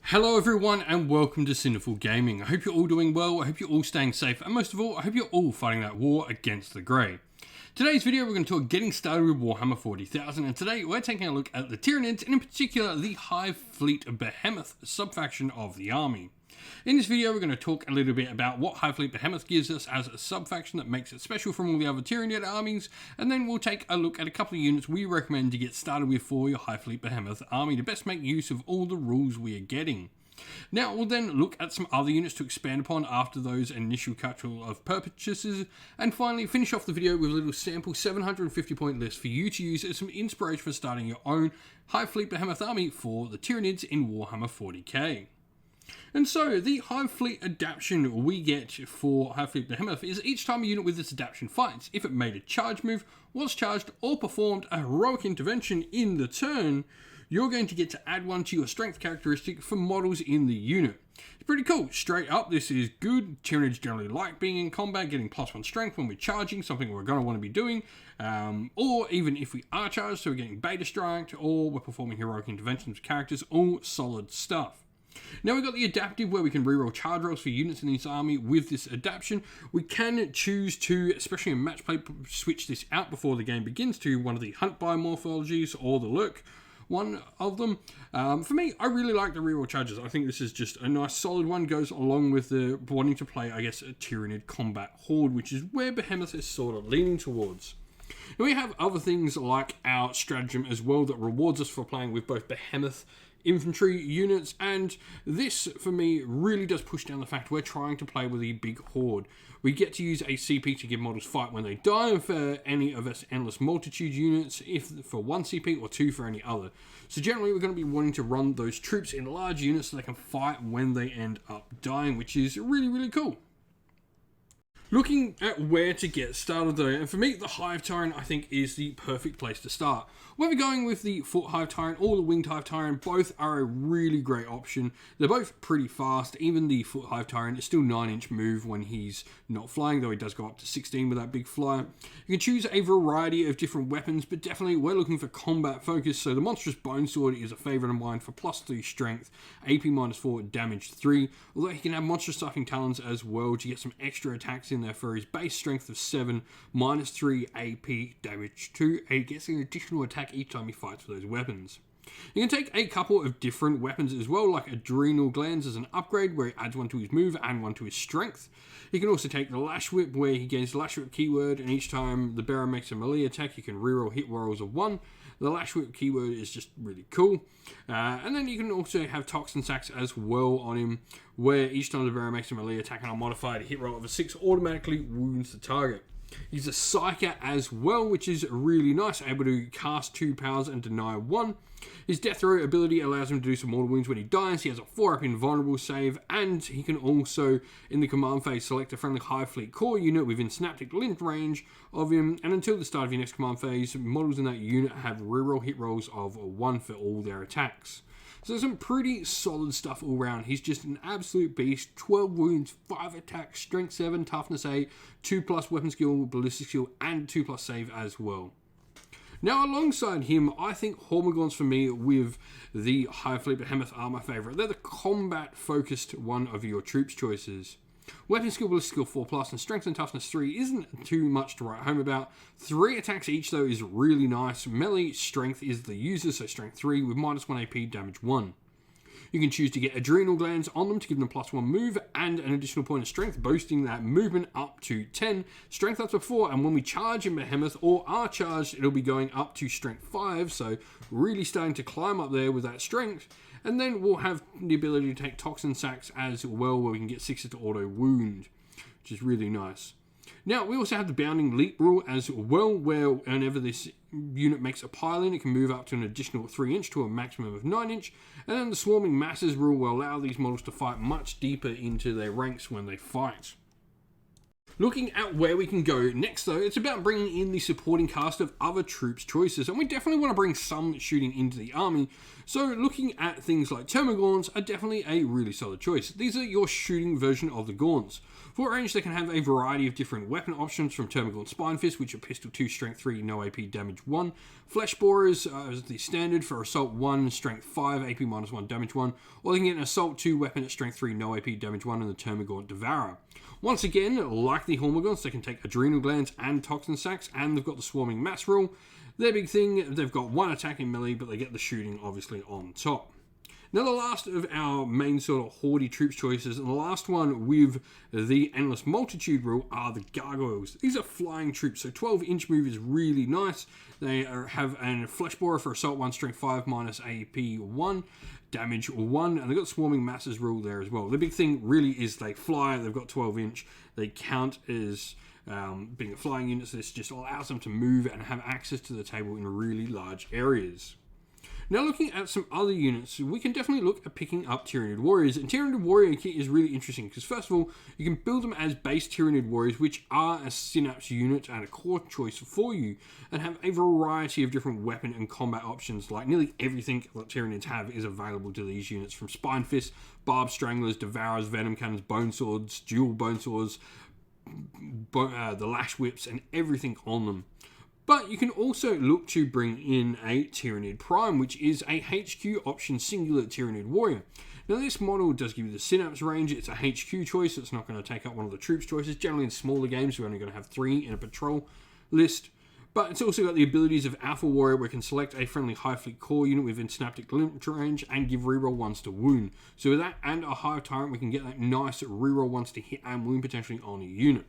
Hello everyone and welcome to Sinful Gaming. I hope you're all doing well, I hope you're all staying safe, and most of all, I hope you're all fighting that war against the grey. Today's video we're going to talk getting started with Warhammer 40,000, and today we're taking a look at the Tyranids, and in particular the Hive Fleet Behemoth subfaction of the army. In this video we're going to talk a little bit about what Hive Fleet Behemoth gives us as a subfaction that makes it special from all the other Tyranid armies, and then we'll take a look at a couple of units we recommend to get started with for your Hive Fleet Behemoth army to best make use of all the rules we are getting. Now we'll then look at some other units to expand upon after those initial couple of purchases, and finally finish off the video with a little sample 750 point list for you to use as some inspiration for starting your own Hive Fleet Behemoth army for the Tyranids in Warhammer 40k. And so, the Hive Fleet adaptation we get for Hive Fleet Behemoth is each time a unit with this adaptation fights, if it made a charge move, was charged, or performed a heroic intervention in the turn, you're going to get to add one to your strength characteristic for models in the unit. It's pretty cool. Straight up, this is good. Tyranids generally like being in combat, getting +1 strength when we're charging, something we're going to want to be doing, or even if we are charged, so we're getting beta striked, or we're performing heroic interventions with characters, all solid stuff. Now we've got the adaptive where we can reroll charge rolls for units in this army with this adaptation. We can choose to, especially in match play, switch this out before the game begins to one of the hunt by morphologies or the lurk one of them. For me, I really like the reroll charges. I think this is just a nice solid one, goes along with the wanting to play, I guess, a Tyranid combat horde, which is where Behemoth is sort of leaning towards. And we have other things like our stratagem as well that rewards us for playing with both Behemoth infantry units, and this for me really does push down the fact we're trying to play with a big horde. We get to use a CP to give models fight when they die, and for any of us endless multitude units, if for 1 CP or 2 for any other. So generally we're going to be wanting to run those troops in large units so they can fight when they end up dying, which is really cool. Looking at where to get started though, and for me the Hive Tyrant I think is the perfect place to start. Whether going with the Foot Hive Tyrant or the Winged Hive Tyrant, both are a really great option. They're both pretty fast. Even the Foot Hive Tyrant is still 9-inch move when he's not flying, though he does go up to 16 with that big flyer. You can choose a variety of different weapons, but definitely we're looking for combat focus, so the Monstrous Bone Sword is a favourite of mine for +3 strength, AP -4, damage 3, although he can have Monstrous Stuffing Talons as well to get some extra attacks in there for his base strength of 7, -3 AP, damage 2, and he gets an additional attack each time he fights with those weapons. You can take a couple of different weapons as well, like Adrenal Glands as an upgrade where he adds 1 to his move and 1 to his strength. You can also take the Lash Whip where he gains the Lash Whip keyword, and each time the bearer makes a melee attack you can reroll hit rolls of 1. The Lash Whip keyword is just really cool. And then you can also have Toxin Sacks as well on him, where each time the bearer makes a melee attack and a modified hit roll of a 6 automatically wounds the target. He's a Psyker as well, which is really nice, able to cast 2 powers and deny 1. His Death Throw ability allows him to do some mortal wounds when he dies. He has a 4-up invulnerable save, and he can also, in the command phase, select a friendly Hive Fleet core unit within Synaptic Link range of him, and until the start of your next command phase, models in that unit have reroll hit rolls of 1 for all their attacks. So some pretty solid stuff all around. He's just an absolute beast. 12 wounds, 5 attacks, strength 7, toughness 8, 2+ weapon skill, ballistic skill, and 2+ save as well. Now alongside him, I think Hormigons for me with the Hive Fleet Behemoth are my favourite. They're the combat focused one of your troops choices. Weapon skill, ballistic skill 4+, and strength and toughness 3 isn't too much to write home about. 3 attacks each though is really nice. Melee strength is the user, so strength 3 with -1 AP, damage 1. You can choose to get Adrenal Glands on them to give them +1 move and an additional point of strength, boosting that movement up to 10, strength up to 4, and when we charge in Behemoth or are charged, it'll be going up to strength 5, so really starting to climb up there with that strength. And then we'll have the ability to take Toxin Sacks as well, where we can get 6 to auto wound, which is really nice. Now, we also have the Bounding Leap rule as well, where whenever this unit makes a pile-in, it can move up to an additional 3-inch to a maximum of 9-inch, and then the Swarming Masses rule will allow these models to fight much deeper into their ranks when they fight. Looking at where we can go next though, it's about bringing in the supporting cast of other troops choices, and we definitely want to bring some shooting into the army. So looking at things like Termagants are definitely a really solid choice. These are your shooting version of the Gaunts. For range, they can have a variety of different weapon options, from Termagant Spine Fist, which are pistol 2, strength 3, no AP, damage 1. Flesh Borers is the standard for assault 1, strength 5, AP minus 1, damage 1. Or they can get an assault 2 weapon at strength 3, no AP, damage 1, and the Termagant Devourer. Once again, like the Hormagaunts, they can take adrenal glands and toxin sacs, and they've got the swarming mass rule. Their big thing, they've got 1 attack in melee, but they get the shooting obviously on top. Now the last of our main sort of haughty troops choices, and the last one with the Endless Multitude rule, are the Gargoyles. These are flying troops, so 12-inch move is really nice. They have a Flesh Borer for assault 1, strength 5, minus AP 1, damage 1, and they've got swarming masses rule there as well. The big thing really is they fly, they've got 12-inch, they count as being a flying unit, so this just allows them to move and have access to the table in really large areas. Now looking at some other units, we can definitely look at picking up Tyranid Warriors, and Tyranid Warrior kit is really interesting because first of all, you can build them as base Tyranid Warriors, which are a Synapse unit and a core choice for you, and have a variety of different weapon and combat options. Like nearly everything that Tyranids have is available to these units, from Spine Fists, Barbed Stranglers, Devourers, Venom Cannons, Bone Swords, Dual Bone Swords, the Lash Whips, and everything on them. But you can also look to bring in a Tyranid Prime, which is a HQ option singular Tyranid Warrior. Now this model does give you the Synapse range. It's a HQ choice, so it's not going to take up one of the troops choices. Generally in smaller games, we're only going to have 3 in a patrol list. But it's also got the abilities of Alpha Warrior, where it can select a friendly Hive Fleet core unit within Synaptic Limit range and give reroll 1s to wound. So with that and a Hive Tyrant, we can get that nice reroll 1s to hit and wound potentially on a unit.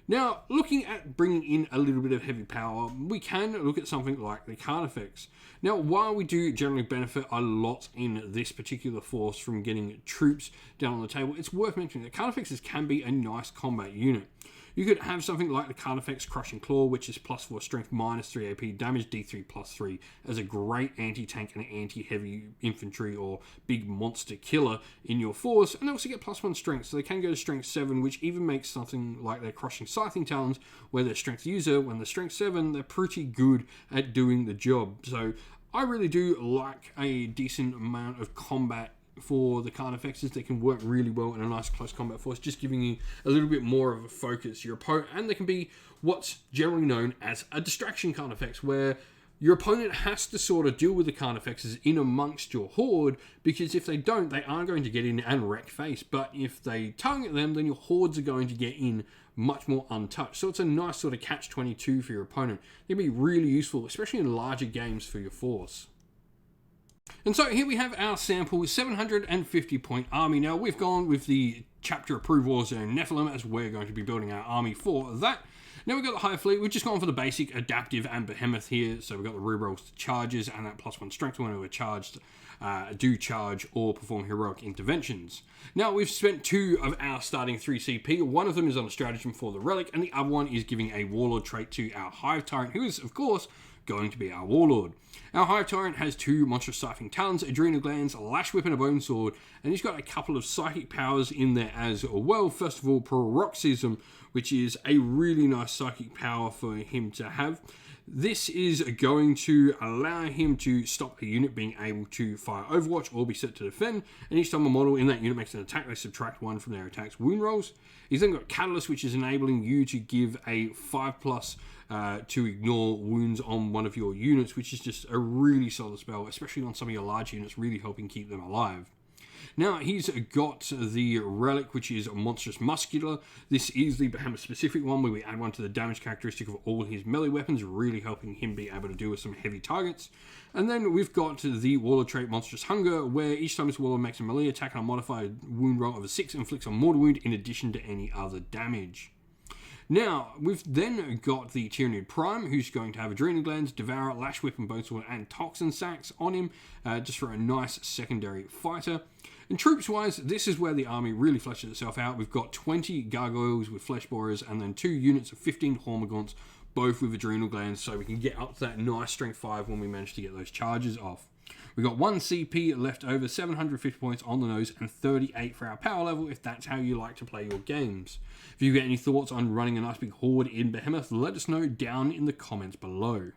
Now, looking at bringing in a little bit of heavy power, we can look at something like the Carnifex. Now, while we do generally benefit a lot in this particular force from getting troops down on the table, it's worth mentioning that Carnifexes can be a nice combat unit. You could have something like the Carnifex Crushing Claw, which is +4 strength, -3 AP, damage D3 +3, as a great anti-tank and anti-heavy infantry or big monster killer in your force, and they also get +1 strength, so they can go to strength 7, which even makes something like their Crushing Scything Talons, where they're strength user, when they're strength 7, they're pretty good at doing the job. So I really do like a decent amount of combat for the Carnifexes. They can work really well in a nice close combat force, just giving you a little bit more of a focus your opponent, and they can be what's generally known as a distraction Carnifex, where your opponent has to sort of deal with the Carnifexes in amongst your horde, because if they don't, they are going to get in and wreck face, but if they target them, then your hordes are going to get in much more untouched. So it's a nice sort of catch-22 for your opponent. It can be really useful, especially in larger games for your force. And so here we have our sample 750 point army. Now we've gone with the chapter approved Warzone Nephilim, as we're going to be building our army for that. Now we've got the Hive Fleet. We've just gone for the basic adaptive and Behemoth here. So we've got the rerolls to charges and that +1 strength when we're charged, do charge or perform heroic interventions. Now we've spent 2 of our starting 3 CP. One of them is on a stratagem for the Relic, and the other one is giving a Warlord trait to our Hive Tyrant, who is of course going to be our Warlord. Our Hive Tyrant has 2 monstrous siphoning talons, adrenal glands, a lash whip and a bone sword, and he's got a couple of psychic powers in there as well. First of all, paroxysm, which is a really nice psychic power for him to have. This is going to allow him to stop a unit being able to fire Overwatch or be set to defend, and each time a model in that unit makes an attack, they subtract 1 from their attack's wound rolls. He's then got Catalyst, which is enabling you to give a 5+ to ignore wounds on one of your units, which is just a really solid spell, especially on some of your large units, really helping keep them alive. Now, he's got the Relic, which is Monstrous Muscular. This is the Behemoth specific one, where we add 1 to the damage characteristic of all his melee weapons, really helping him be able to deal with some heavy targets. And then we've got the Warlord trait Monstrous Hunger, where each time this Warlord makes a melee attack on a modified wound roll of a 6, inflicts a mortal wound in addition to any other damage. Now, we've then got the Tyranid Prime, who's going to have Adrenal Glands, Devourer, Lash Whip and Bone Sword, and Toxin Sacs on him, just for a nice secondary fighter. And troops-wise, this is where the army really fleshes itself out. We've got 20 Gargoyles with Flesh Borers, and then 2 units of 15 Hormagaunts, both with Adrenal Glands, so we can get up to that nice Strength 5 when we manage to get those charges off. We got 1 CP left over, 750 points on the nose, and 38 for our power level if that's how you like to play your games. If you get any thoughts on running a nice big horde in Behemoth, let us know down in the comments below.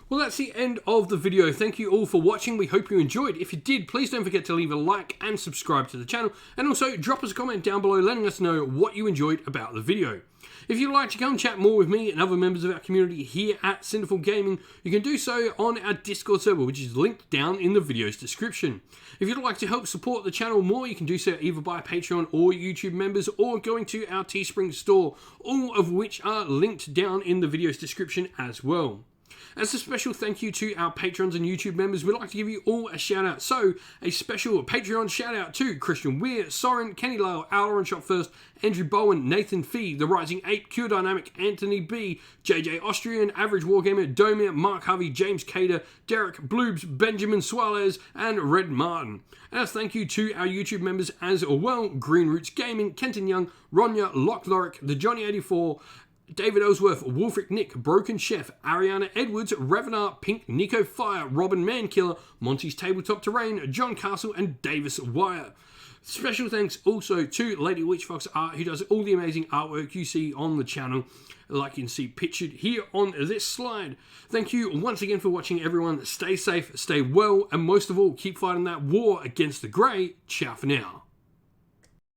Well, that's the end of the video. Thank you all for watching. We hope you enjoyed. If you did, please don't forget to leave a like and subscribe to the channel. And also drop us a comment down below letting us know what you enjoyed about the video. If you'd like to come chat more with me and other members of our community here at Sinful Gaming, you can do so on our Discord server, which is linked down in the video's description. If you'd like to help support the channel more, you can do so either by Patreon or YouTube members, or going to our Teespring store, all of which are linked down in the video's description as well. As a special thank you to our patrons and YouTube members, we'd like to give you all a shout out. So, a special Patreon shout out to Christian Weir, Soren, Kenny Lyle, Aaron Shot First, Andrew Bowen, Nathan Fee, The Rising Ape, Q Dynamic, Anthony B, JJ Austrian, Average Wargamer, Domir, Mark Harvey, James Cader, Derek Bloobs, Benjamin Suarez, and Red Martin. And as thank you to our YouTube members as well: Green Roots Gaming, Kenton Young, Ronya, Lock Lorick, The Johnny 84, David Ellsworth, Wolfric Nick, Broken Chef, Ariana Edwards, Revenar, Pink, Nico Fire, Robin Mankiller, Monty's Tabletop Terrain, John Castle, and Davis Wire. Special thanks also to Lady Witchfox Art, who does all the amazing artwork you see on the channel, like you can see pictured here on this slide. Thank you once again for watching, everyone. Stay safe, stay well, and most of all, keep fighting that war against the Grey. Ciao for now.